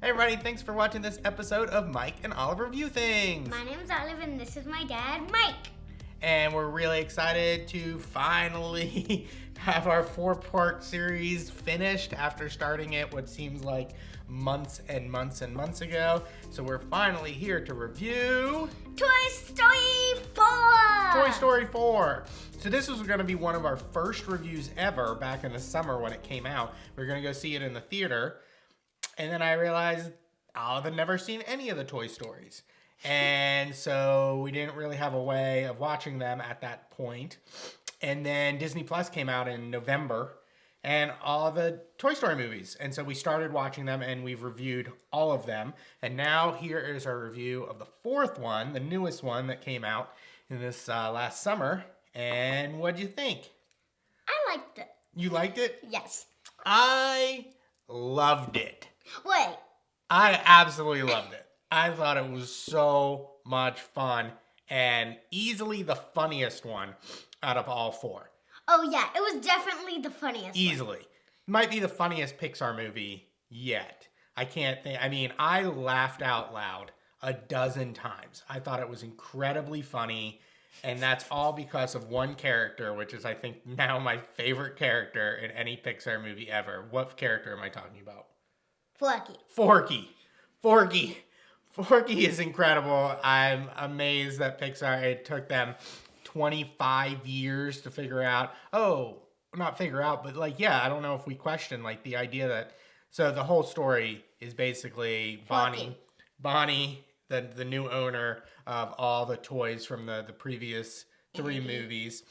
Hey everybody, thanks for watching this episode of Mike and Olive Review Things. My name's Olive and this is my dad, Mike. And we're really excited to finally have our 4-part series finished after starting it what seems like months and months and months ago. So we're finally here to review Toy Story 4! Toy Story 4. So this was going to be one of our first reviews ever back in the summer when it came out. We were going to go see it in the theater. And then I realized Olive had never seen any of the Toy Stories. And so we didn't really have a way of watching them at that point. And then Disney Plus came out in November and all the Toy Story movies. And so we started watching them and we've reviewed all of them. And now here is our review of the 4th one, the newest one that came out in this last summer. And what'd you think? I liked it. You liked it? Yes. I loved it. Wait. I absolutely loved it. I thought it was so much fun and easily the funniest one out of all 4. Oh yeah, it was definitely the funniest Easily. one. Might be the funniest Pixar movie yet. I can't think. I mean, I laughed out loud a dozen times. I thought it was incredibly funny. And that's all because of one character, which is, I think, now my favorite character in any Pixar movie ever. What character am I talking about? Forky is incredible. I'm amazed that Pixar, it took them 25 years to figure out. Oh, not figure out, but like, yeah, I don't know if we question like the idea that, so the whole story is basically Bonnie, the new owner of all the toys from the previous 3 movies,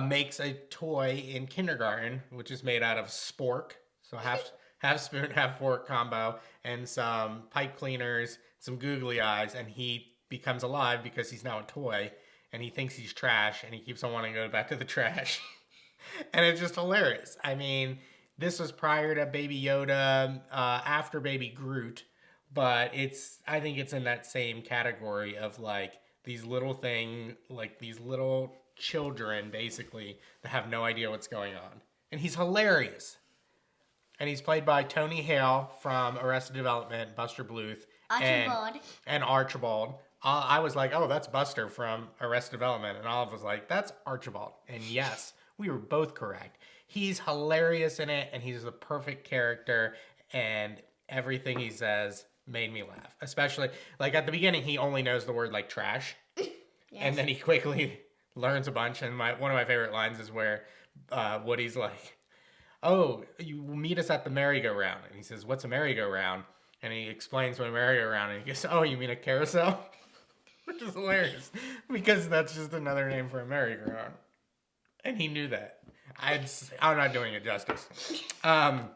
makes a toy in kindergarten, which is made out of spork. So half spoon, half fork combo, and some pipe cleaners, some googly eyes, and he becomes alive because he's now a toy, and he thinks he's trash, and he keeps on wanting to go back to the trash. And it's just hilarious. I mean, this was prior to Baby Yoda, after Baby Groot, but I think it's in that same category of like these little children, basically, that have no idea what's going on. And he's hilarious. And he's played by Tony Hale from Arrested Development, Buster Bluth, and Archibald. I was like, oh, that's Buster from Arrested Development. And Olive was like, that's Archibald. And yes, we were both correct. He's hilarious in it, and he's the perfect character. And everything he says made me laugh. Especially, like at the beginning, he only knows the word like trash. Yes. And then he quickly learns a bunch. And one of my favorite lines is where Woody's like, oh, you will meet us at the merry-go-round. And he says, what's a merry-go-round? And he explains what a merry-go-round, and he goes, oh, you mean a carousel? Which is hilarious, because that's just another name for a merry-go-round. And he knew that. I'm not doing it justice. But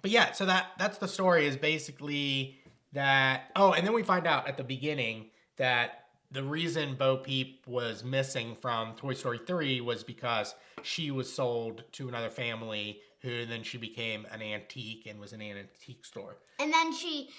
yeah, so that's the story, is basically that... Oh, and then we find out at the beginning that the reason Bo Peep was missing from Toy Story 3 was because she was sold to another family who then she became an antique and was in an antique store. And then she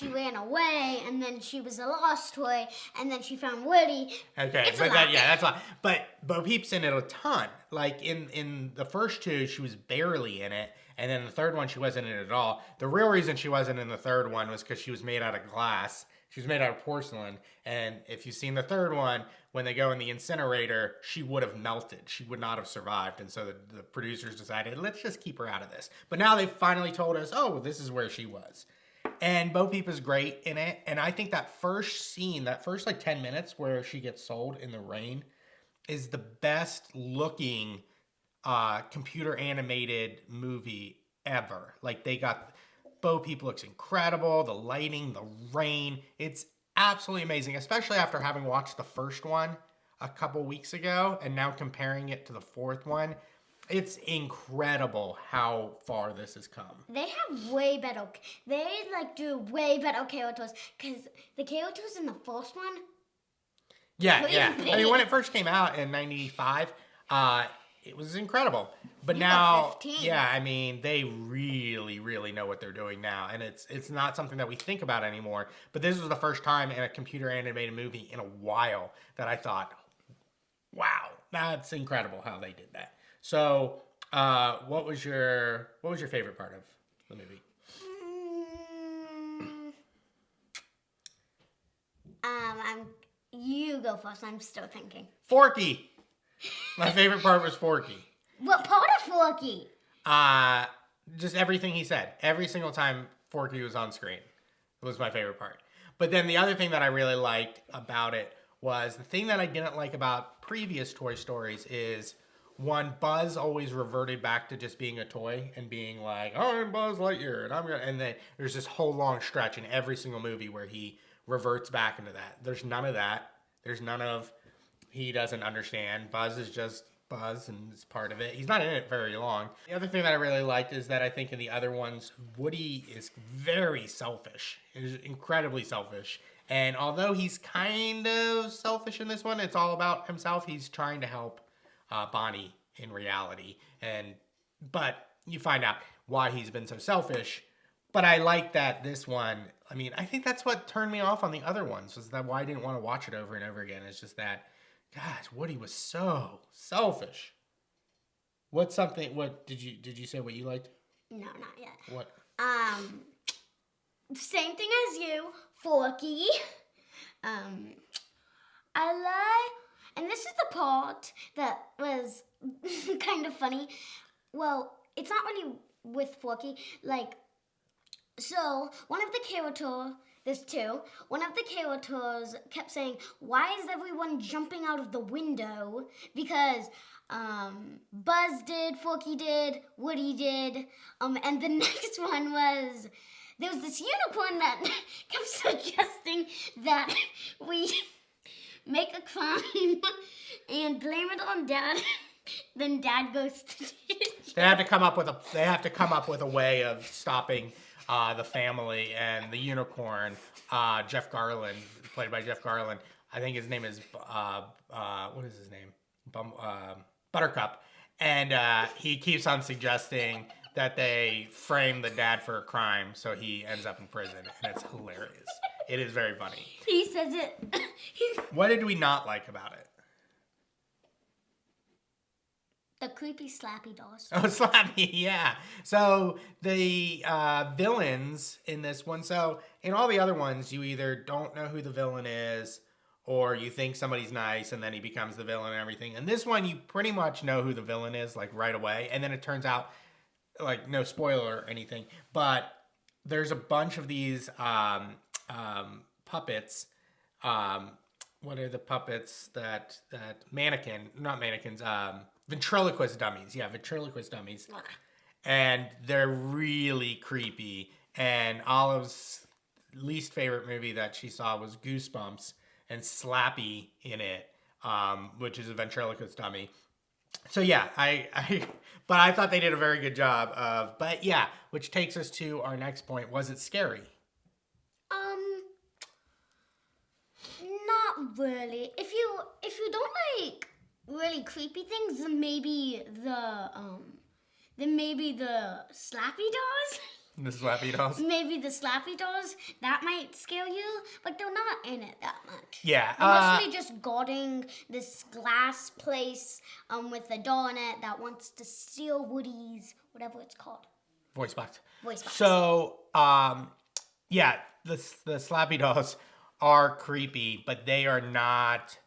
ran away, and then she was a lost toy, and then she found Woody. Okay, but that's a lot. But Bo Peep's in it a ton. Like in the first 2, she was barely in it, and then the 3rd one she wasn't in it at all. The real reason she wasn't in the 3rd one was because she was made out of glass. She was made out of porcelain, and if you've seen the 3rd one, when they go in the incinerator, she would have melted. She would not have survived, and so the producers decided, let's just keep her out of this. But now they've finally told us, oh, this is where she was. And Bo Peep is great in it, and I think that first scene, that first like 10 minutes where she gets sold in the rain, is the best looking computer animated movie ever. Like they got... Bo Peep looks incredible. The lighting, the rain. It's absolutely amazing, especially after having watched the first one a couple weeks ago and now comparing it to the 4th one. It's incredible how far this has come. They have way better... They do way better KO toys, because the KO toys in the first one... Yeah. I mean, when it first came out in 95... it was incredible. But now, yeah, I mean, they really, really know what they're doing now. And it's not something that we think about anymore. But this was the first time in a computer animated movie in a while that I thought, wow, that's incredible how they did that. So, what was your favorite part of the movie? You go first. I'm still thinking. Forky. My favorite part was Forky. What part of Forky? Just everything he said. Every single time Forky was on screen was my favorite part. But then the other thing that I really liked about it was the thing that I didn't like about previous Toy Stories is one, Buzz always reverted back to just being a toy and being like, oh, I'm Buzz Lightyear, and then there's this whole long stretch in every single movie where he reverts back into that. There's none of that. There's none of he doesn't understand. Buzz is just Buzz and it's part of it. He's not in it very long. The other thing that I really liked is that I think in the other ones, Woody is very selfish. He's incredibly selfish. And although he's kind of selfish in this one, it's all about himself. He's trying to help Bonnie in reality. But you find out why he's been so selfish. But I like that this one, I mean, I think that's what turned me off on the other ones, was that why I didn't want to watch it over and over again. It's just that, gosh, Woody was so selfish. What did you say what you liked? No, not yet. What? Same thing as you, Forky. I like, and this is the part that was kind of funny. Well, it's not really with Forky. Like, so one of the characters, there's two. One of the characters kept saying, "Why is everyone jumping out of the window?" Because Buzz did, Forky did, Woody did, and the next one was, there was this unicorn that kept suggesting that we make a crime and blame it on Dad. Then Dad goes to They have to come up with a way of stopping the family and the unicorn. Jeff Garlin, played by Jeff Garlin. I think his name is what is his name? Buttercup. And he keeps on suggesting that they frame the dad for a crime, so he ends up in prison, and it's hilarious. It is very funny. He says it. What did we not like about it? The creepy Slappy dolls. Oh, Slappy, yeah. So the villains in this one, so in all the other ones, you either don't know who the villain is, or you think somebody's nice, and then he becomes the villain and everything. And this one, you pretty much know who the villain is, like, right away. And then it turns out, like, no spoiler or anything, but there's a bunch of these puppets. What are the puppets that ventriloquist dummies. Yeah, ventriloquist dummies. And they're really creepy. And Olive's least favorite movie that she saw was Goosebumps, and Slappy in it, which is a ventriloquist dummy. So yeah, but I thought they did a very good job of, but yeah, which takes us to our next point. Was it scary? Not really. If you don't like really creepy things, then maybe the Slappy dolls. The Slappy dolls? Maybe the Slappy dolls, that might scare you, but they're not in it that much. Yeah. They're mostly just guarding this glass place with a doll in it that wants to steal Woody's, whatever it's called. Voice box. So, yeah, the Slappy dolls are creepy, but they are not,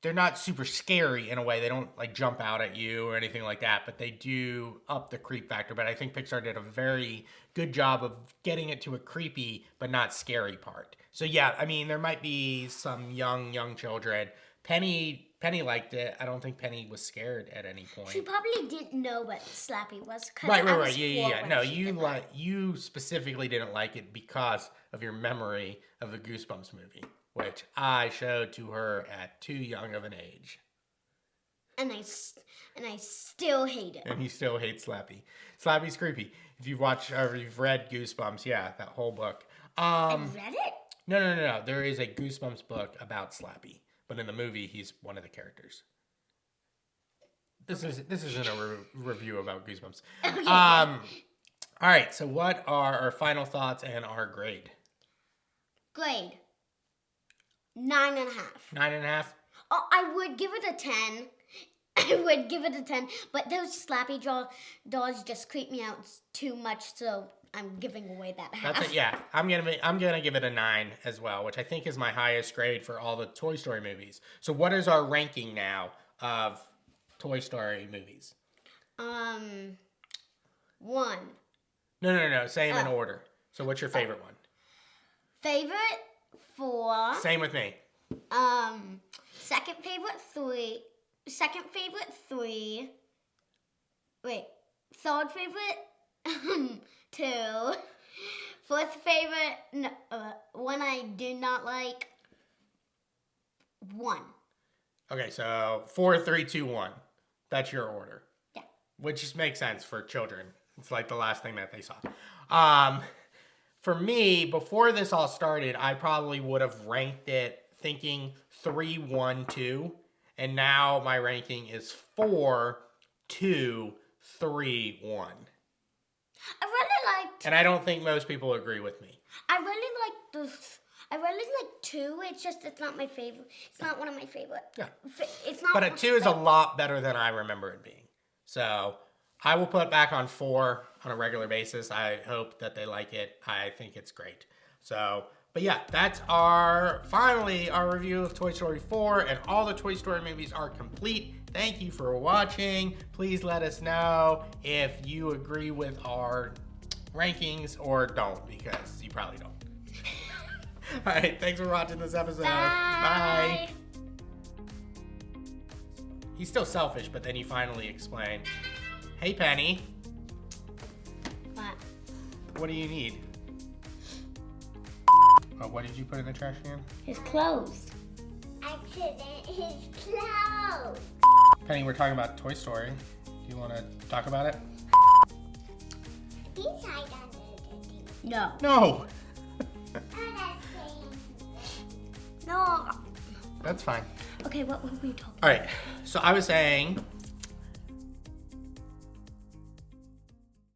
they're not super scary in a way. They don't like jump out at you or anything like that, but they do up the creep factor. But I think Pixar did a very good job of getting it to a creepy but not scary part. So yeah, I mean, there might be some young children. Penny liked it. I don't think Penny was scared at any point. She probably didn't know what Slappy was. Right. Yeah. No, you specifically didn't like it because of your memory of the Goosebumps movie, which I showed to her at too young of an age. And I still hate it. And you still hate Slappy. Slappy's creepy. If you've watched or you've read Goosebumps, yeah, that whole book. I read it? No. There is a Goosebumps book about Slappy, but in the movie, he's one of the characters. This isn't a review about Goosebumps. Okay. All right. So, what are our final thoughts and our grade? Grade 9.5. 9.5. Oh, I would give it a 10. But those Slappy dolls just creep me out too much. So I'm giving away that half. That's it. Yeah, I'm gonna give it a 9 as well, which I think is my highest grade for all the Toy Story movies. So what is our ranking now of Toy Story movies? 1. No. Say them in order. So what's your favorite one? Favorite 4. Same with me. Second favorite 3. Second favorite 3. Wait. Third favorite 2. Fourth favorite one I do not like 1. Okay, so 4, 3, 2, 1. That's your order. Yeah. Which just makes sense for children. It's like the last thing that they saw. For me, before this all started, I probably would have ranked it thinking 3, 1, 2. And now my ranking is 4, 2, 3, 1. I really liked... And I don't think most people agree with me. I really like 2. It's just, it's not my favorite. It's not one of my favorite. Yeah. It's not. But a 2 is a lot better than I remember it being. So I will put it back on 4 on a regular basis. I hope that they like it. I think it's great. So, but yeah, that's finally our review of Toy Story 4, and all the Toy Story movies are complete. Thank you for watching. Please let us know if you agree with our rankings or don't, because you probably don't. All right, thanks for watching this episode. Bye. He's still selfish, but then you finally explain. Hey, Penny. What? What do you need? Oh, what did you put in the trash can? His clothes. Accident, his clothes. Penny, we're talking about Toy Story. Do you want to talk about it? He's hide under the thing. No. No. Oh, that's No. That's fine. Okay, what were we talking All right. So I was saying